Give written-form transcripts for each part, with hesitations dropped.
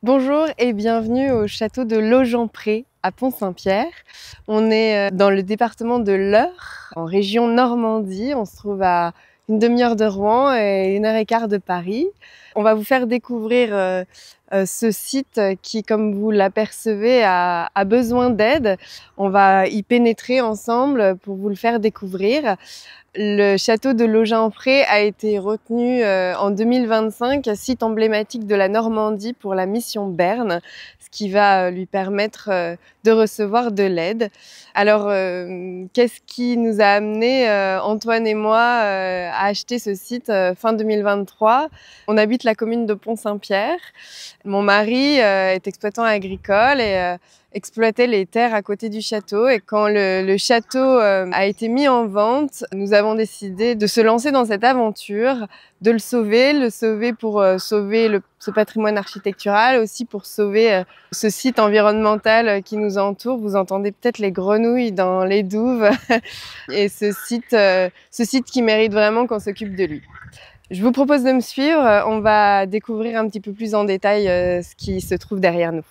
Bonjour et bienvenue au château de Logenpré à Pont-Saint-Pierre. On est dans le département de l'Eure, en région Normandie. On se trouve à une demi-heure de Rouen et 1 heure et quart de Paris. On va vous faire découvrir ce site qui, comme vous l'apercevez, a besoin d'aide. On va y pénétrer ensemble pour vous le faire découvrir. Le château de Logenpré a été retenu en 2025 site emblématique de la Normandie pour la mission Bern, ce qui va lui permettre de recevoir de l'aide. Alors, qu'est-ce qui nous a amené, Antoine et moi, à acheter ce site fin 2023? On habite la commune de Pont-Saint-Pierre. Mon mari est exploitant agricole et exploitait les terres à côté du château. Et quand le château a été mis en vente, nous avons décidé de se lancer dans cette aventure, de le sauver pour sauver ce patrimoine architectural, aussi pour sauver ce site environnemental qui nous entoure. Vous entendez peut-être les grenouilles dans les douves et ce site qui mérite vraiment qu'on s'occupe de lui. Je vous propose de me suivre, on va découvrir un petit peu plus en détail ce qui se trouve derrière nous.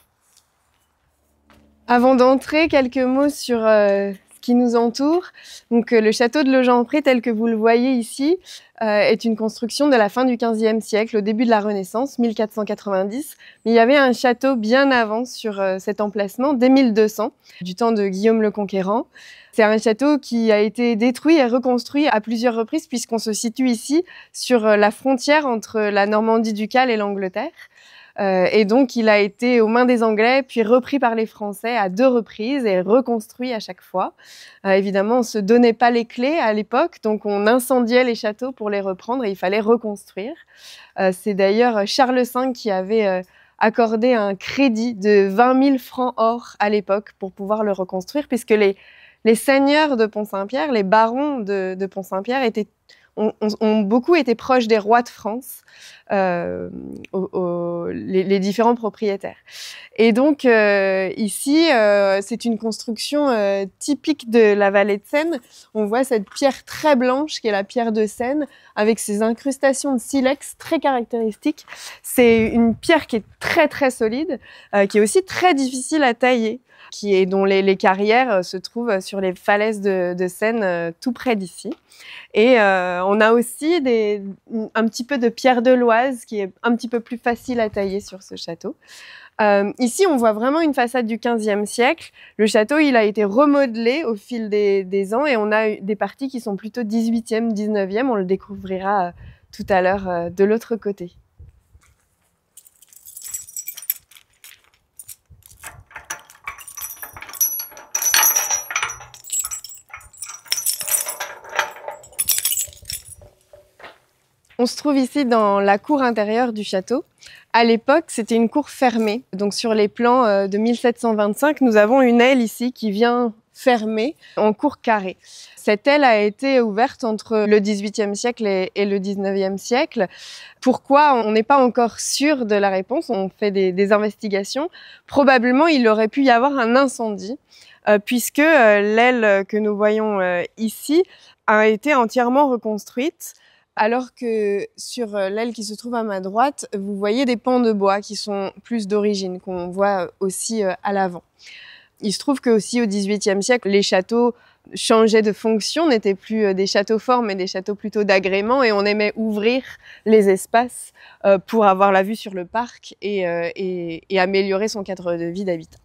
Avant d'entrer, quelques mots sur ce qui nous entoure. Donc, le château de Logenpré, tel que vous le voyez ici, est une construction de la fin du XVe siècle, au début de la Renaissance, 1490. Mais il y avait un château bien avant sur cet emplacement, dès 1200, du temps de Guillaume le Conquérant. C'est un château qui a été détruit et reconstruit à plusieurs reprises, puisqu'on se situe ici sur la frontière entre la Normandie ducale et l'Angleterre. Et donc, il a été aux mains des Anglais, puis repris par les Français à 2 reprises et reconstruit à chaque fois. Évidemment, on ne se donnait pas les clés à l'époque, donc on incendiait les châteaux pour les reprendre et il fallait reconstruire. C'est d'ailleurs Charles V qui avait accordé un crédit de 20 000 francs or à l'époque pour pouvoir le reconstruire, puisque les seigneurs de Pont-Saint-Pierre, les barons de Pont-Saint-Pierre ont beaucoup été proches des rois de France, les différents propriétaires. Et donc ici, c'est une construction typique de la vallée de Seine. On voit cette pierre très blanche qui est la pierre de Seine, avec ses incrustations de silex très caractéristiques. C'est une pierre qui est très très solide, qui est aussi très difficile à tailler, dont les carrières se trouvent sur les falaises de Seine, tout près d'ici. Et on a aussi un petit peu de pierre de l'Oise qui est un petit peu plus facile à tailler sur ce château. Ici, on voit vraiment une façade du XVe siècle. Le château, il a été remodelé au fil des ans et on a des parties qui sont plutôt 18e, 19e. On le découvrira tout à l'heure de l'autre côté. On se trouve ici dans la cour intérieure du château. À l'époque, c'était une cour fermée. Donc sur les plans de 1725, nous avons une aile ici qui vient fermer en cour carrée. Cette aile a été ouverte entre le XVIIIe siècle et le XIXe siècle. Pourquoi? On n'est pas encore sûr de la réponse. On fait des investigations. Probablement, il aurait pu y avoir un incendie, puisque l'aile que nous voyons ici a été entièrement reconstruite. Alors que sur l'aile qui se trouve à ma droite, vous voyez des pans de bois qui sont plus d'origine, qu'on voit aussi à l'avant. Il se trouve que aussi au XVIIIe siècle, les châteaux changeaient de fonction, n'étaient plus des châteaux forts, mais des châteaux plutôt d'agrément, et on aimait ouvrir les espaces pour avoir la vue sur le parc et améliorer son cadre de vie d'habitat.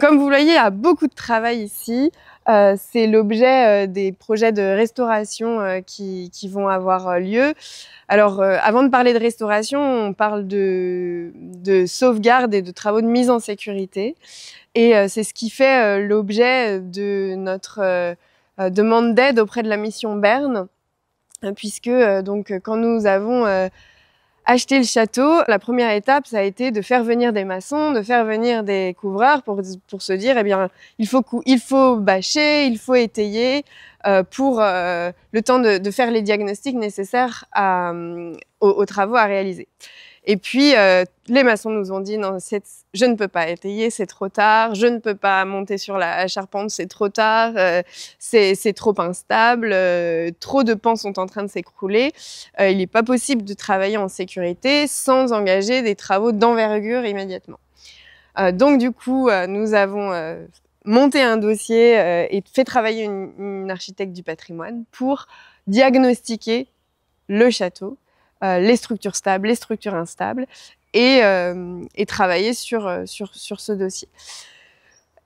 Comme vous voyez, il y a beaucoup de travail ici. C'est l'objet des projets de restauration qui vont avoir lieu. Alors, avant de parler de restauration, on parle de sauvegarde et de travaux de mise en sécurité. Et c'est ce qui fait l'objet de notre demande d'aide auprès de la mission Bern, puisque donc quand nous avons acheter le château, la première étape, ça a été de faire venir des maçons, de faire venir des couvreurs pour se dire, eh bien, il faut bâcher, il faut étayer pour le temps de faire les diagnostics nécessaires aux travaux à réaliser. Et puis, les maçons nous ont dit, non, je ne peux pas étayer, c'est trop tard, je ne peux pas monter sur la charpente, c'est trop tard, c'est trop instable, trop de pans sont en train de s'écrouler. Il n'est pas possible de travailler en sécurité sans engager des travaux d'envergure immédiatement. Donc du coup, nous avons monté un dossier et fait travailler une architecte du patrimoine pour diagnostiquer le château, les structures stables, les structures instables, et travailler sur ce dossier.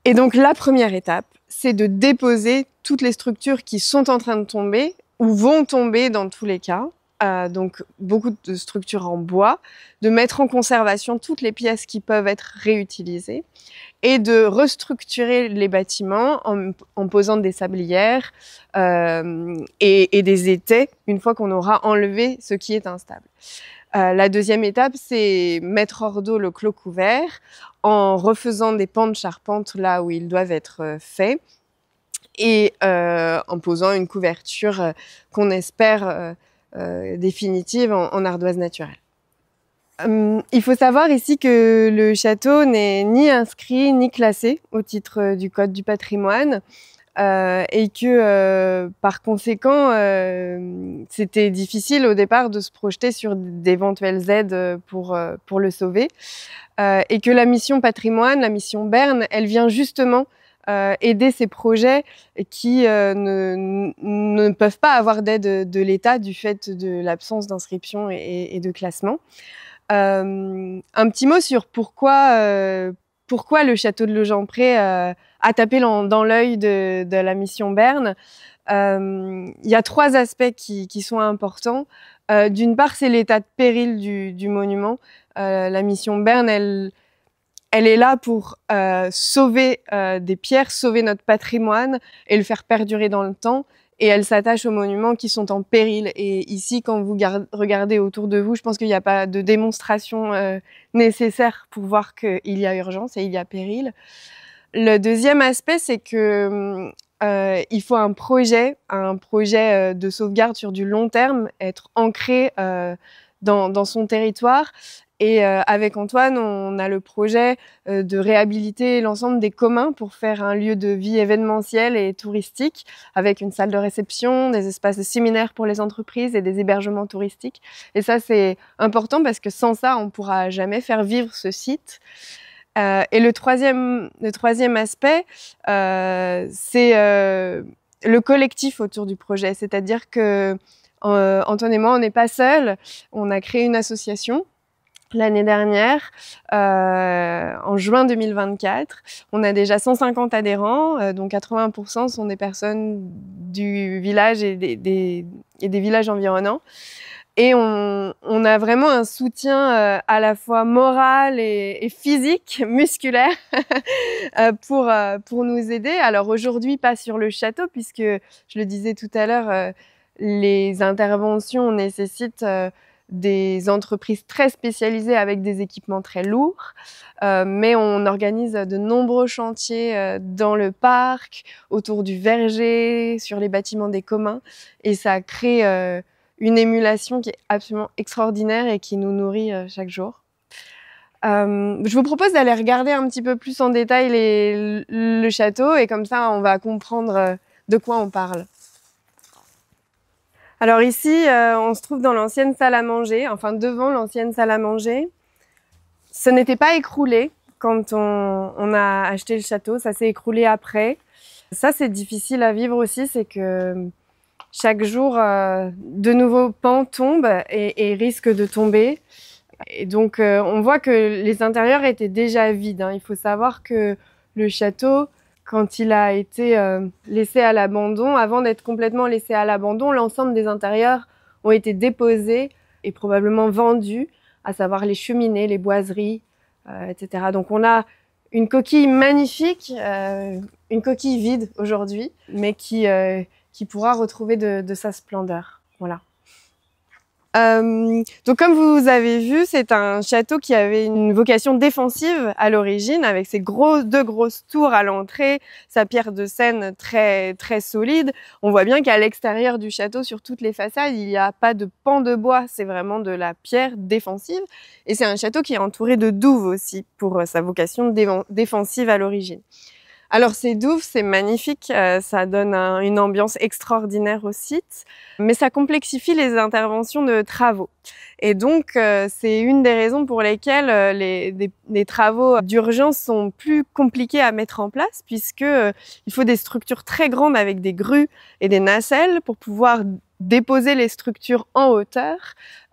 Et donc la première étape, c'est de déposer toutes les structures qui sont en train de tomber ou vont tomber dans tous les cas. Donc beaucoup de structures en bois, de mettre en conservation toutes les pièces qui peuvent être réutilisées et de restructurer les bâtiments en posant des sablières et des étais une fois qu'on aura enlevé ce qui est instable. La deuxième étape, c'est mettre hors d'eau le clos couvert en refaisant des pans de charpente là où ils doivent être faits et en posant une couverture qu'on espère définitive en ardoise naturelle. Il faut savoir ici que le château n'est ni inscrit ni classé au titre du Code du patrimoine et que par conséquent c'était difficile au départ de se projeter sur d'éventuelles aides pour le sauver et que la mission patrimoine, la mission Berne, elle vient justement aider ces projets qui ne peuvent pas avoir d'aide de l'État du fait de l'absence d'inscription et de classement. Un petit mot sur pourquoi le château de Legempré a tapé dans l'œil de la mission Berne. Il y a trois aspects qui sont importants. D'une part, c'est l'état de péril du monument. La mission Berne, elle est là pour sauver des pierres, sauver notre patrimoine et le faire perdurer dans le temps. Et elle s'attache aux monuments qui sont en péril. Et ici, quand vous regardez autour de vous, je pense qu'il n'y a pas de démonstration nécessaire pour voir qu'il y a urgence et il y a péril. Le deuxième aspect, c'est que il faut un projet de sauvegarde sur du long terme, être ancré dans son territoire. Et avec Antoine, on a le projet de réhabiliter l'ensemble des communs pour faire un lieu de vie événementiel et touristique, avec une salle de réception, des espaces de séminaires pour les entreprises et des hébergements touristiques. Et ça, c'est important parce que sans ça, on ne pourra jamais faire vivre ce site. Et le troisième aspect, c'est le collectif autour du projet. C'est-à-dire que Antoine et moi, on n'est pas seuls. On a créé une association l'année dernière, en juin 2024. On a déjà 150 adhérents, dont 80% sont des personnes du village et des villages environnants. Et on a vraiment un soutien à la fois moral et physique, musculaire, pour nous aider. Alors aujourd'hui, pas sur le château, puisque, je le disais tout à l'heure, les interventions nécessitent des entreprises très spécialisées avec des équipements très lourds, mais on organise de nombreux chantiers dans le parc, autour du verger, sur les bâtiments des communs, et ça crée une émulation qui est absolument extraordinaire et qui nous nourrit chaque jour. Je vous propose d'aller regarder un petit peu plus en détail le château, et comme ça on va comprendre de quoi on parle. Alors ici, on se trouve dans l'ancienne salle à manger, enfin devant l'ancienne salle à manger. Ce n'était pas écroulé quand on a acheté le château, ça s'est écroulé après. Ça, c'est difficile à vivre aussi, c'est que chaque jour, de nouveaux pans tombent et risquent de tomber. Et donc, on voit que les intérieurs étaient déjà vides, hein. Il faut savoir que le château, quand il a été laissé à l'abandon, avant d'être complètement laissé à l'abandon, l'ensemble des intérieurs ont été déposés et probablement vendus, à savoir les cheminées, les boiseries, etc. Donc on a une coquille magnifique, une coquille vide aujourd'hui, mais qui pourra retrouver de sa splendeur. Voilà. Donc comme vous avez vu, c'est un château qui avait une vocation défensive à l'origine, avec ses deux grosses tours à l'entrée, sa pierre de Seine très solide. On voit bien qu'à l'extérieur du château, sur toutes les façades, il n'y a pas de pan de bois, c'est vraiment de la pierre défensive. Et c'est un château qui est entouré de douves aussi, pour sa vocation défensive à l'origine. Alors ces douves, c'est magnifique, ça donne une ambiance extraordinaire au site, mais ça complexifie les interventions de travaux. Et donc c'est une des raisons pour lesquelles les travaux d'urgence sont plus compliqués à mettre en place, puisque il faut des structures très grandes avec des grues et des nacelles pour pouvoir déposer les structures en hauteur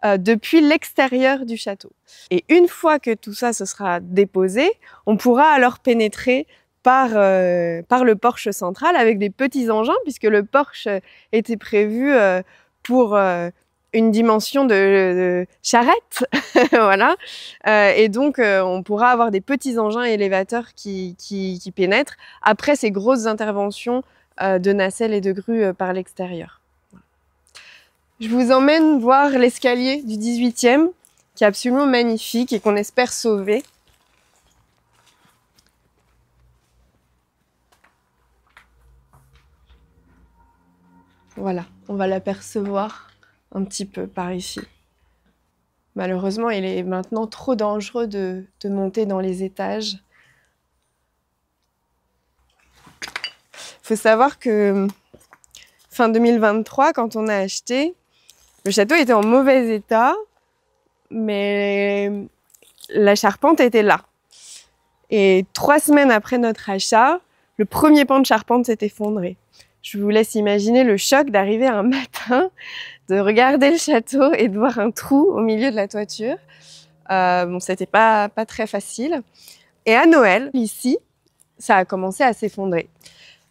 depuis l'extérieur du château. Et une fois que tout ça se sera déposé, on pourra alors pénétrer par le porche central avec des petits engins, puisque le porche était prévu pour une dimension de charrette. Voilà. Et donc, on pourra avoir des petits engins élévateurs qui pénètrent après ces grosses interventions de nacelles et de grues par l'extérieur. Je vous emmène voir l'escalier du 18e, qui est absolument magnifique et qu'on espère sauver. Voilà, on va l'apercevoir un petit peu par ici. Malheureusement, il est maintenant trop dangereux de monter dans les étages. Il faut savoir que fin 2023, quand on a acheté, le château était en mauvais état, mais la charpente était là. Et 3 semaines après notre achat, le premier pan de charpente s'est effondré. Je vous laisse imaginer le choc d'arriver un matin, de regarder le château et de voir un trou au milieu de la toiture. Bon, c'était pas très facile. Et à Noël, ici, ça a commencé à s'effondrer.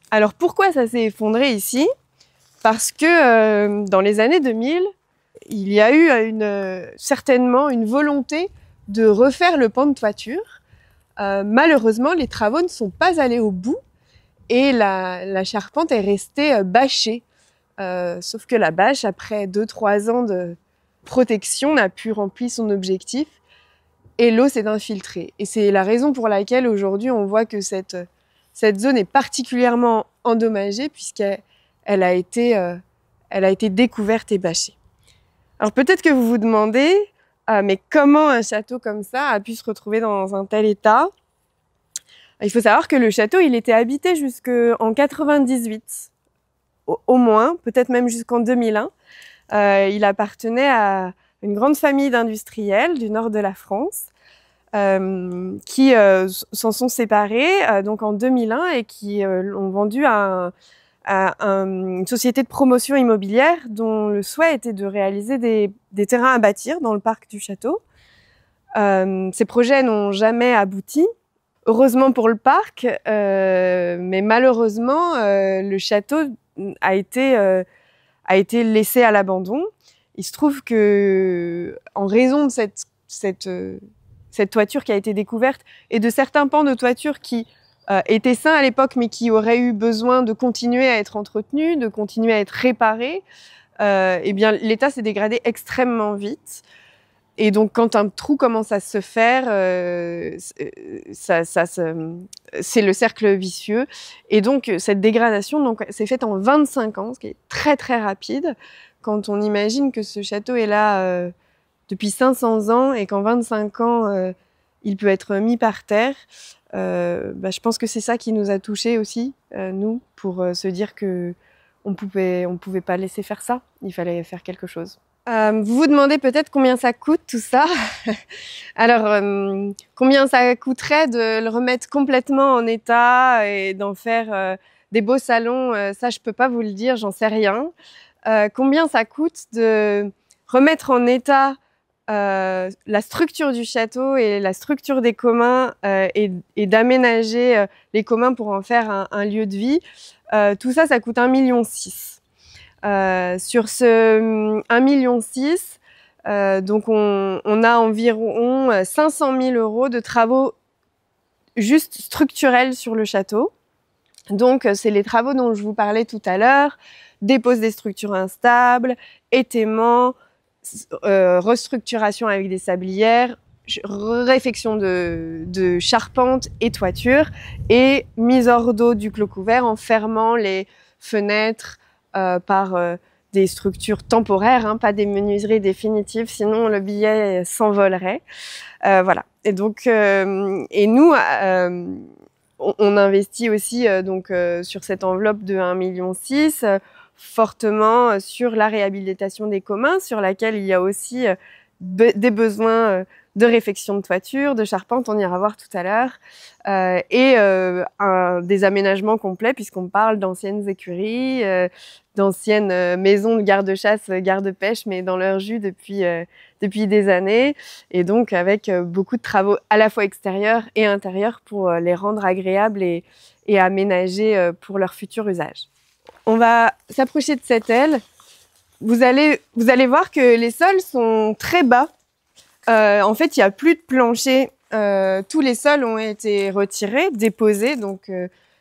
Alors pourquoi ça s'est effondré ici? Parce que dans les années 2000, il y a eu certainement une volonté de refaire le pan de toiture. Malheureusement, les travaux ne sont pas allés au bout. Et la charpente est restée bâchée. Sauf que la bâche, après 2-3 ans de protection, n'a pu remplir son objectif et l'eau s'est infiltrée. Et c'est la raison pour laquelle aujourd'hui on voit que cette zone est particulièrement endommagée puisqu'elle a été découverte et bâchée. Alors peut-être que vous vous demandez, mais comment un château comme ça a pu se retrouver dans un tel état ? Il faut savoir que le château, il était habité jusqu'en 98, au moins, peut-être même jusqu'en 2001. Il appartenait à une grande famille d'industriels du nord de la France qui s'en sont séparés donc en 2001 et qui l'ont vendu à une société de promotion immobilière dont le souhait était de réaliser des terrains à bâtir dans le parc du château. Ces projets n'ont jamais abouti. Heureusement pour le parc, mais malheureusement, le château a été laissé à l'abandon. Il se trouve que, en raison de cette toiture qui a été découverte et de certains pans de toiture qui étaient sains à l'époque, mais qui auraient eu besoin de continuer à être entretenus, de continuer à être réparés, eh bien, l'état s'est dégradé extrêmement vite. Et donc, quand un trou commence à se faire, c'est le cercle vicieux. Et donc, cette dégradation s'est faite en 25 ans, ce qui est très, très rapide. Quand on imagine que ce château est là depuis 500 ans et qu'en 25 ans, il peut être mis par terre, je pense que c'est ça qui nous a touchés aussi, nous, pour se dire qu'on pouvait pas laisser faire ça. Il fallait faire quelque chose. Vous vous demandez peut-être combien ça coûte tout ça. Alors, combien ça coûterait de le remettre complètement en état et d'en faire des beaux salons, ça je peux pas vous le dire, j'en sais rien. Combien ça coûte de remettre en état la structure du château et la structure des communs et d'aménager les communs pour en faire un lieu de vie. Tout ça, ça coûte 1,6 million. Sur ce 1,6 million, donc on a environ 500 000 € de travaux juste structurels sur le château. Donc c'est les travaux dont je vous parlais tout à l'heure, dépose des structures instables, étaiement, restructuration avec des sablières, réfection de charpente et toiture, et mise hors d'eau du clos couvert en fermant les fenêtres par des structures temporaires, hein, pas des menuiseries définitives, sinon le billet s'envolerait. Voilà. Et donc, et nous, on investit aussi sur cette enveloppe de 1,6 million fortement sur la réhabilitation des communs, sur laquelle il y a aussi des besoins de réfection de toiture, de charpente, on ira voir tout à l'heure, et des aménagements complets puisqu'on parle d'anciennes écuries, d'anciennes maisons de garde-chasse, garde-pêche, mais dans leur jus depuis des années, et donc avec beaucoup de travaux à la fois extérieurs et intérieurs pour les rendre agréables et aménagés pour leur futur usage. On va s'approcher de cette aile. Vous allez voir que les sols sont très bas. En fait, il n'y a plus de plancher. Tous les sols ont été retirés, déposés. Donc,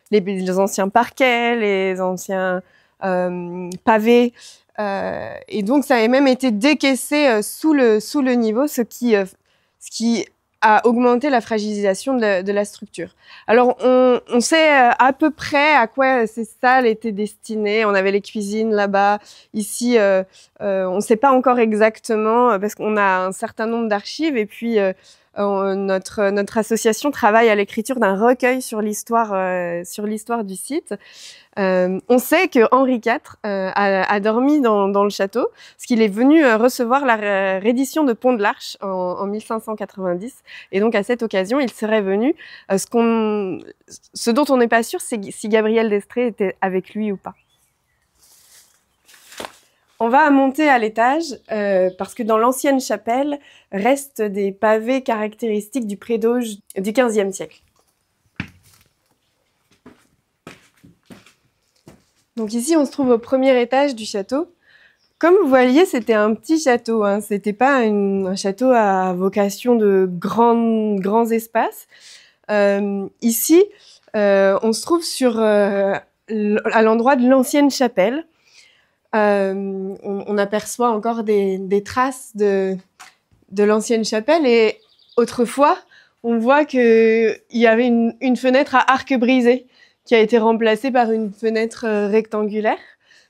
les anciens parquets, les anciens pavés. Et donc, ça a même été décaissé sous le niveau, ce qui a augmenté la fragilisation de la structure. Alors, on sait à peu près à quoi ces salles étaient destinées. On avait les cuisines là-bas. Ici, on ne sait pas encore exactement parce qu'on a un certain nombre d'archives et puis notre association travaille à l'écriture d'un recueil sur l'histoire du site. On sait que Henri IV a dormi dans le château, parce qu'il est venu recevoir la reddition de Pont de l'Arche en 1590, et donc à cette occasion, il serait venu. Ce dont on n'est pas sûr, c'est si Gabriel d'Estrées était avec lui ou pas. On va monter à l'étage parce que dans l'ancienne chapelle restent des pavés caractéristiques du prédoge du XVe siècle. Donc ici, on se trouve au premier étage du château. Comme vous voyez, c'était un petit château, hein. C'était pas un château à vocation de grands espaces. Ici, on se trouve à l'endroit de l'ancienne chapelle. On aperçoit encore des traces de l'ancienne chapelle, et autrefois, on voit qu'il y avait une fenêtre à arc brisé qui a été remplacée par une fenêtre rectangulaire,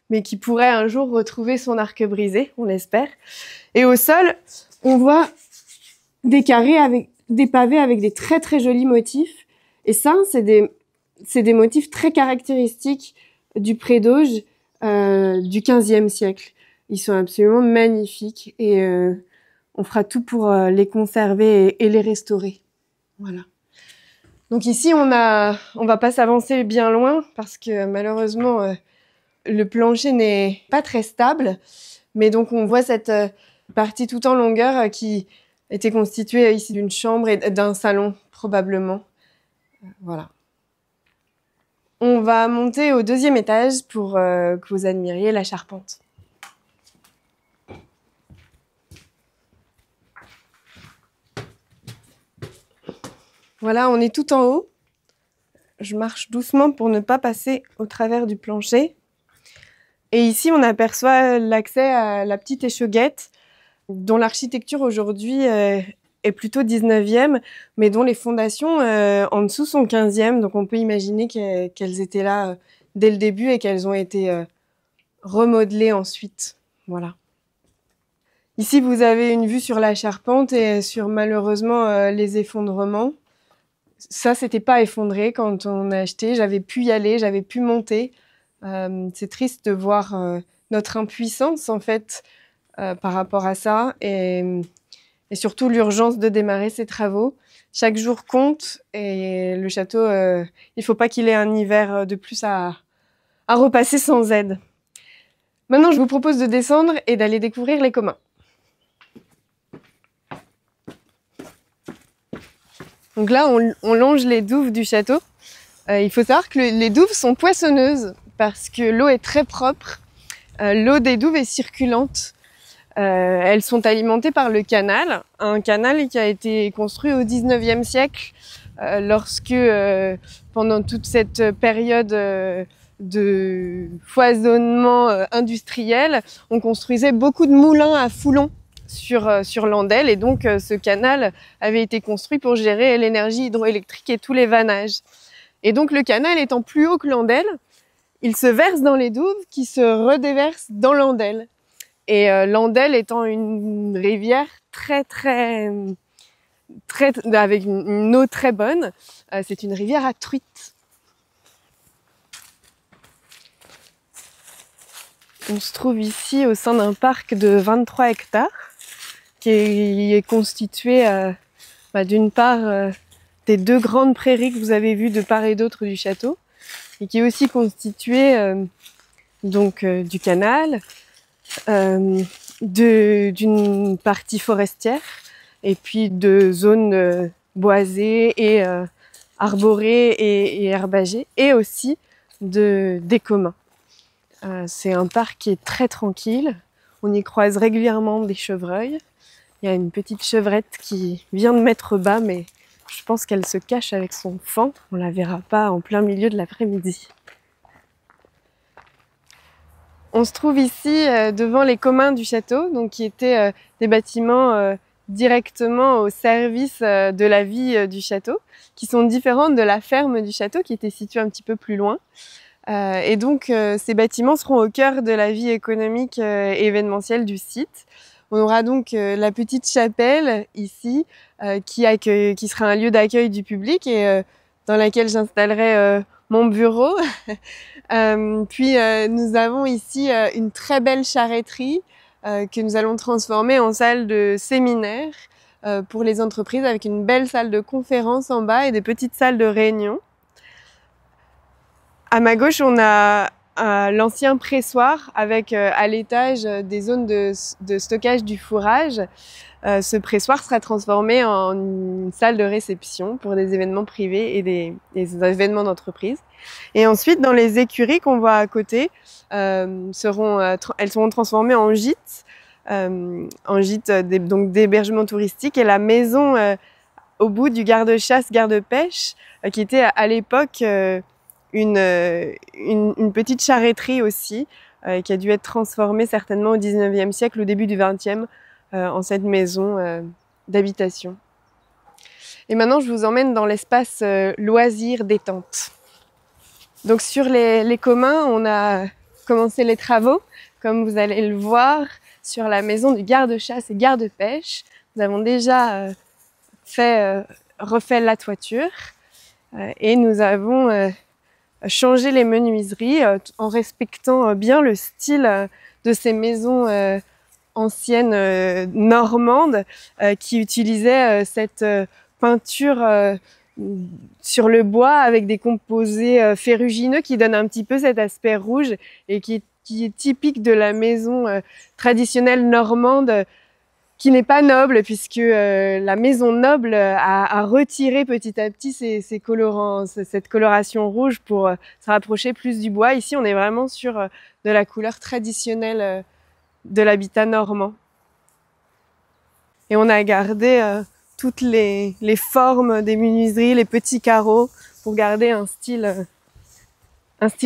mais qui pourrait un jour retrouver son arc brisé, on l'espère. Et au sol, on voit des carrés avec des pavés avec des très très jolis motifs. Et ça, c'est des motifs très caractéristiques du prédoge du XVe siècle. Ils sont absolument magnifiques et on fera tout pour les conserver et les restaurer. Voilà. Donc ici, on va pas s'avancer bien loin parce que malheureusement, le plancher n'est pas très stable. Mais donc on voit cette partie tout en longueur qui était constituée ici d'une chambre et d'un salon probablement. Voilà. On va monter au deuxième étage pour que vous admiriez la charpente. Voilà, on est tout en haut. Je marche doucement pour ne pas passer au travers du plancher. Et ici, on aperçoit l'accès à la petite échauguette, dont l'architecture aujourd'hui est plutôt 19e, mais dont les fondations en dessous sont 15e. Donc on peut imaginer qu'elles étaient là dès le début et qu'elles ont été remodelées ensuite. Voilà. Ici, vous avez une vue sur la charpente et sur malheureusement les effondrements. Ça, c'était pas effondré quand on a acheté. J'avais pu y aller, j'avais pu monter. C'est triste de voir notre impuissance en fait par rapport à ça et surtout l'urgence de démarrer ces travaux. Chaque jour compte et le château, il faut pas qu'il ait un hiver de plus à repasser sans aide. Maintenant, je vous propose de descendre et d'aller découvrir les communs. Donc là, on longe les douves du château. Il faut savoir que les douves sont poissonneuses parce que l'eau est très propre. L'eau des douves est circulante. Elles sont alimentées par le canal, un canal qui a été construit au 19e siècle lorsque, pendant toute cette période de foisonnement industriel, on construisait beaucoup de moulins à foulons sur Landelle, et donc ce canal avait été construit pour gérer l'énergie hydroélectrique et tous les vannages. Et donc le canal étant plus haut que Landelle, il se verse dans les douves qui se redéversent dans Landelle. Et Landelle étant une rivière avec une eau très bonne, c'est une rivière à truites. On se trouve ici au sein d'un parc de 23 hectares qui est constitué d'une part des 2 grandes prairies que vous avez vues de part et d'autre du château, et qui est aussi constitué du canal, d'une partie forestière, et puis de zones boisées et arborées et herbagées, et aussi des communs. C'est un parc qui est très tranquille. On y croise régulièrement des chevreuils. Il y a une petite chevrette qui vient de mettre bas, mais je pense qu'elle se cache avec son faon. On la verra pas en plein milieu de l'après-midi. On se trouve ici devant les communs du château, donc qui étaient des bâtiments directement au service de la vie du château, qui sont différents de la ferme du château qui était située un petit peu plus loin. Et donc ces bâtiments seront au cœur de la vie économique et événementielle du site. On aura donc la petite chapelle ici qui sera un lieu d'accueil du public et dans laquelle j'installerai mon bureau. Puis nous avons ici une très belle charretterie que nous allons transformer en salle de séminaire pour les entreprises, avec une belle salle de conférence en bas et des petites salles de réunion. À ma gauche, on a l'ancien pressoir avec à l'étage des zones de stockage du fourrage. Ce pressoir sera transformé en une salle de réception pour des événements privés et des événements d'entreprise. Et ensuite, dans les écuries qu'on voit à côté, elles seront transformées en gîtes, donc d'hébergement touristique. Et la maison au bout du garde-chasse, garde-pêche, qui était à l'époque une petite charretterie aussi, qui a dû être transformée certainement au 19e siècle, au début du 20e, en cette maison d'habitation. Et maintenant, je vous emmène dans l'espace loisirs détente. Donc sur les communs, on a commencé les travaux, comme vous allez le voir, sur la maison du garde-chasse et garde-pêche. Nous avons déjà refait la toiture et nous avons changé les menuiseries en respectant bien le style de ces maisons anciennes normandes qui utilisaient cette peinture sur le bois avec des composés ferrugineux qui donnent un petit peu cet aspect rouge et qui est typique de la maison traditionnelle normande, qui n'est pas noble, puisque la maison noble a retiré petit à petit ces colorants, cette coloration rouge pour se rapprocher plus du bois. Ici, on est vraiment sur de la couleur traditionnelle de l'habitat normand. Et on a gardé toutes les formes des menuiseries, les petits carreaux, pour garder un style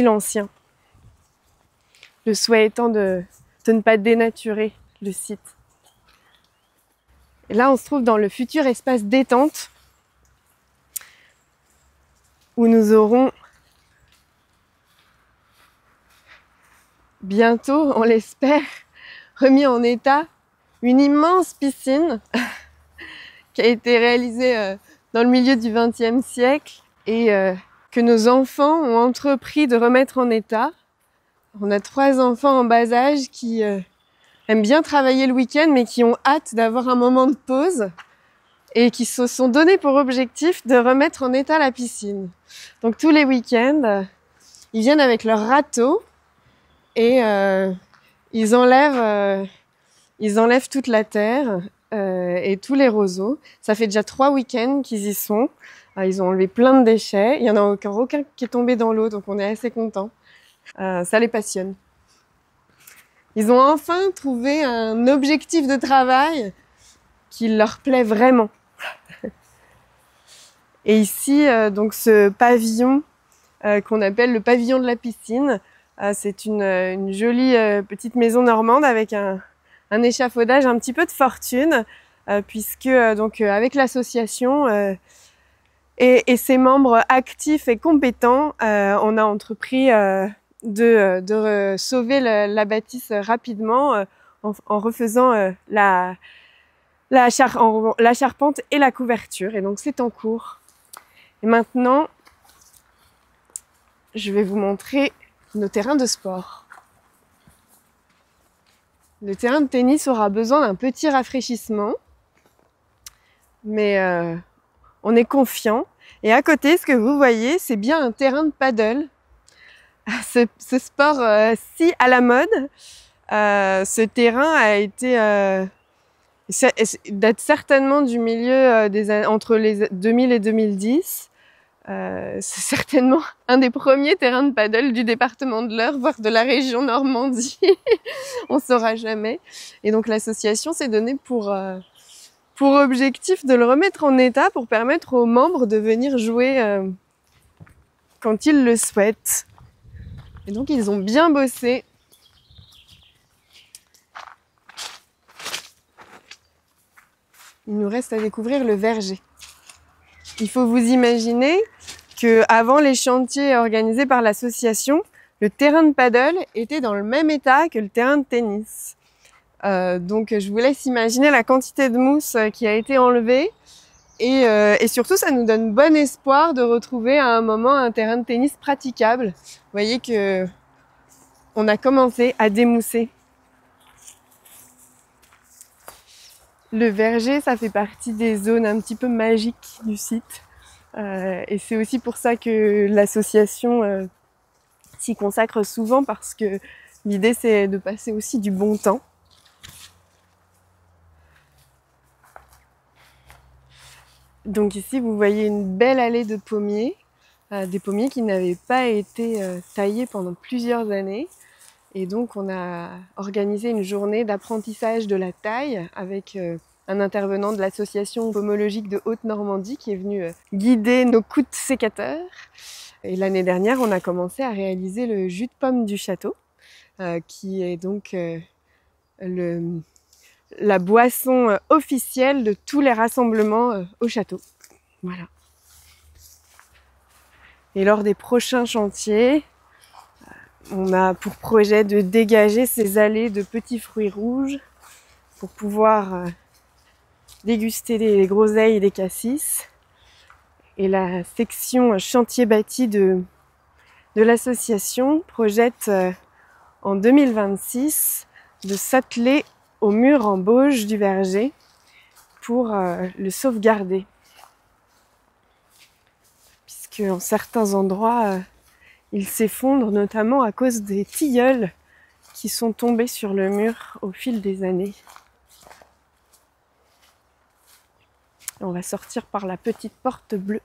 ancien. Le souhait étant de ne pas dénaturer le site. Et là, on se trouve dans le futur espace détente où nous aurons bientôt, on l'espère, remis en état une immense piscine qui a été réalisée dans le milieu du XXe siècle et que nos enfants ont entrepris de remettre en état. On a 3 enfants en bas âge qui aiment bien travailler le week-end, mais qui ont hâte d'avoir un moment de pause et qui se sont donnés pour objectif de remettre en état la piscine. Donc tous les week-ends, ils viennent avec leur râteau et ils enlèvent toute la terre et tous les roseaux. Ça fait déjà 3 week-ends qu'ils y sont. Ils ont enlevé plein de déchets. Il y en a encore aucun qui est tombé dans l'eau, donc on est assez contents. Ça les passionne. Ils ont enfin trouvé un objectif de travail qui leur plaît vraiment. Et ici, donc ce pavillon qu'on appelle le pavillon de la piscine, c'est une jolie petite maison normande avec un un échafaudage un petit peu de fortune, puisque avec l'association et ses membres actifs et compétents, on a entrepris de sauver la bâtisse rapidement en refaisant la charpente et la couverture. Et donc c'est en cours. Et maintenant, je vais vous montrer nos terrains de sport. Le terrain de tennis aura besoin d'un petit rafraîchissement, mais on est confiant. Et à côté, ce que vous voyez, c'est bien un terrain de paddle. Ce sport si à la mode, ce terrain a été date certainement du milieu entre les 2000 et 2010. C'est certainement un des premiers terrains de paddle du département de l'Eure, voire de la région Normandie. On ne saura jamais. Et donc l'association s'est donnée pour objectif de le remettre en état pour permettre aux membres de venir jouer quand ils le souhaitent. Et donc ils ont bien bossé. Il nous reste à découvrir le verger. Il faut vous imaginer qu'avant les chantiers organisés par l'association, le terrain de paddle était dans le même état que le terrain de tennis. Donc je vous laisse imaginer la quantité de mousse qui a été enlevée et surtout ça nous donne bon espoir de retrouver à un moment un terrain de tennis praticable. Vous voyez que on a commencé à démousser. Le verger, ça fait partie des zones un petit peu magiques du site. Et c'est aussi pour ça que l'association s'y consacre souvent, parce que l'idée c'est de passer aussi du bon temps. Donc ici vous voyez une belle allée de pommiers, des pommiers qui n'avaient pas été taillés pendant plusieurs années. Et donc on a organisé une journée d'apprentissage de la taille avec un intervenant de l'association pomologique de Haute-Normandie qui est venu guider nos coups de sécateur. Et l'année dernière, on a commencé à réaliser le jus de pomme du château, qui est donc la boisson officielle de tous les rassemblements au château. Voilà. Et lors des prochains chantiers, on a pour projet de dégager ces allées de petits fruits rouges pour pouvoir déguster les groseilles et les cassis. Et la section chantier bâti de l'association projette en 2026 de s'atteler au mur en bauge du verger pour le sauvegarder. Puisque en certains endroits, il s'effondre, notamment à cause des tilleuls qui sont tombés sur le mur au fil des années. On va sortir par la petite porte bleue.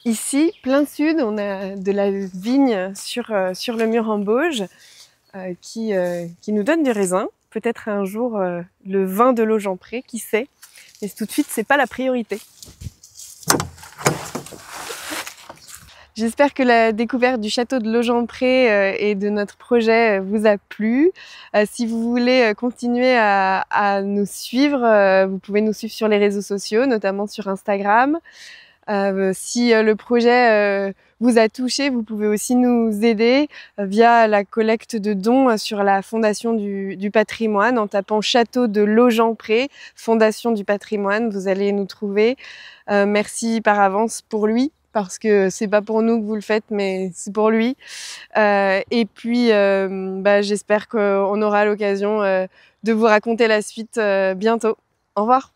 Ici, plein sud, on a de la vigne sur le mur en bauge qui nous donne du raisin. Peut-être un jour le vin de Logempré, qui sait. Mais tout de suite, c'est pas la priorité. J'espère que la découverte du château de Logempré et de notre projet vous a plu. Si vous voulez continuer à nous suivre, vous pouvez nous suivre sur les réseaux sociaux, notamment sur Instagram. Si le projet vous a touché, vous pouvez aussi nous aider via la collecte de dons sur la Fondation du patrimoine en tapant Château de Logempré, Fondation du patrimoine, vous allez nous trouver. Merci par avance pour lui, parce que c'est pas pour nous que vous le faites, mais c'est pour lui. Et puis j'espère qu'on aura l'occasion de vous raconter la suite bientôt. Au revoir.